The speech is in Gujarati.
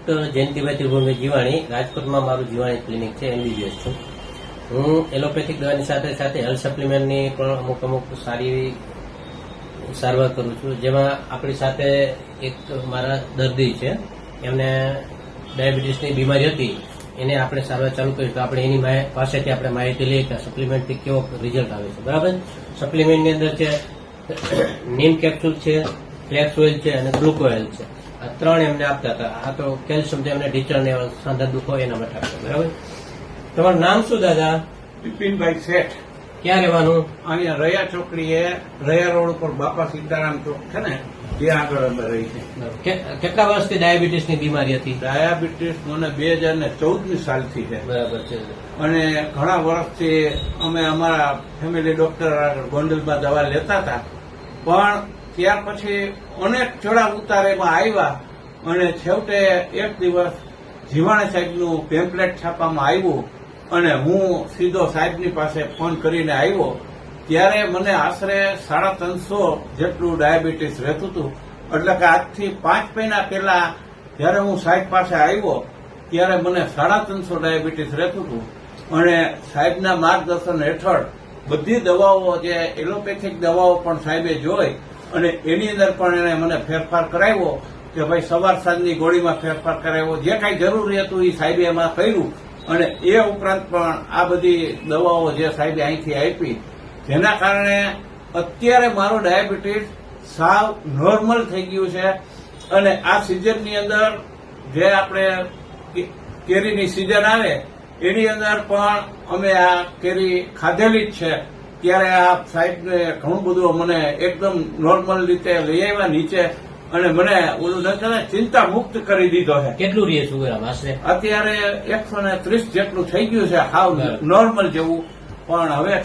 ડોક્ટર જયંતિભાઈ ત્રિભુવનભાઈ જીવાણી, રાજકોટમાં મારું જીવાણી ક્લિનિક છે, MBBS છું. હું એલોપેથિક દવાની સાથે સાથે હેલ્થ સપ્લિમેન્ટની પણ અમુક સારી એવી સારવાર કરું છું. જેમાં આપણી સાથે એક મારા દર્દી છે, એમને ડાયાબિટીસની બીમારી હતી, એને આપણે સારવાર ચાલુ કરી તો આપણે એની પાસેથી આપણે માહિતી લઈએ કે સપ્લિમેન્ટથી કેવો રિઝલ્ટ આવે છે. બરાબર. સપ્લિમેન્ટની અંદર છે નીમ કેપ્સ્યુલ છે, ફ્લેક્સ ઓઇલ છે અને ગ્લુકો ઓઇલ છે. આ ત્રણ એમને આપતા હતા. આ તો કેલ્શિયમ છે, એમને ઢીચણ ને સાંધા દુખો એના માટે આપતા. બરાબર. તમારું નામ શું દાદા? બિપિનભાઈ શેઠ. ક્યાં રહેવાનું? અહીંયા રયા ચોકડીએ, રયા રોડ ઉપર બાપા સીતારામ ચોક છે ને, ત્યાં આગળ અમે રહી છે. કેટલા વર્ષથી ડાયાબિટીસની બીમારી હતી? ડાયાબિટીસ મને 2014ની સાલથી છે. બરાબર છે. અને ઘણા વર્ષથી અમે અમારા ફેમિલી ડોક્ટર ગોંડલમાં દવા લેતા હતા, પણ ત્યાર પછી અનેક ચડાવ ઉતારેમાં આવ્યા અને છેવટે એક દિવસ જીવાણી સાહેબનું પેમ્પલેટ છાપવામાં આવ્યું અને હું સીધો સાહેબની પાસે ફોન કરીને આવ્યો. ત્યારે મને આશરે 350 જેટલું ડાયાબિટીસ રહેતું હતું. એટલે કે આજથી 5 મહિના પહેલા જયારે હું સાહેબ પાસે આવ્યો ત્યારે મને 350 ડાયાબિટીસ રહેતું હતું. અને સાહેબના માર્ગદર્શન હેઠળ બધી દવાઓ, જે એલોપેથિક દવાઓ પણ સાહેબે જોઈ અને એની અંદર પણ એને મને ફેરફાર કરાવ્યો કે ભાઈ સવાર સાંજની ગોળીમાં ફેરફાર કરાવ્યો. જે કાંઈ જરૂરી હતું એ સાહેબે એમાં કર્યું. અને એ ઉપરાંત પણ આ બધી દવાઓ જે સાહેબે અહીંથી આપી, જેના કારણે અત્યારે મારું ડાયાબિટીસ સાવ નોર્મલ થઈ ગયું છે. અને આ સિઝનની અંદર જે આપણે કેરીની સિઝન આવે એની અંદર પણ અમે આ કેરી ખાધેલી જ છે. ત્યારે આ સાહેબને ઘણું બધું મને એકદમ નોર્મલ રીતે લઈ આવ્યા નીચે અને મને ઓલું નથી ચિંતા મુક્ત કરી દીધો છે. કેટલું રહે સુગર આશરે? અત્યારે 130 જેટલું થઈ ગયું છે, હાવ નોર્મલ જેવું. પણ હવે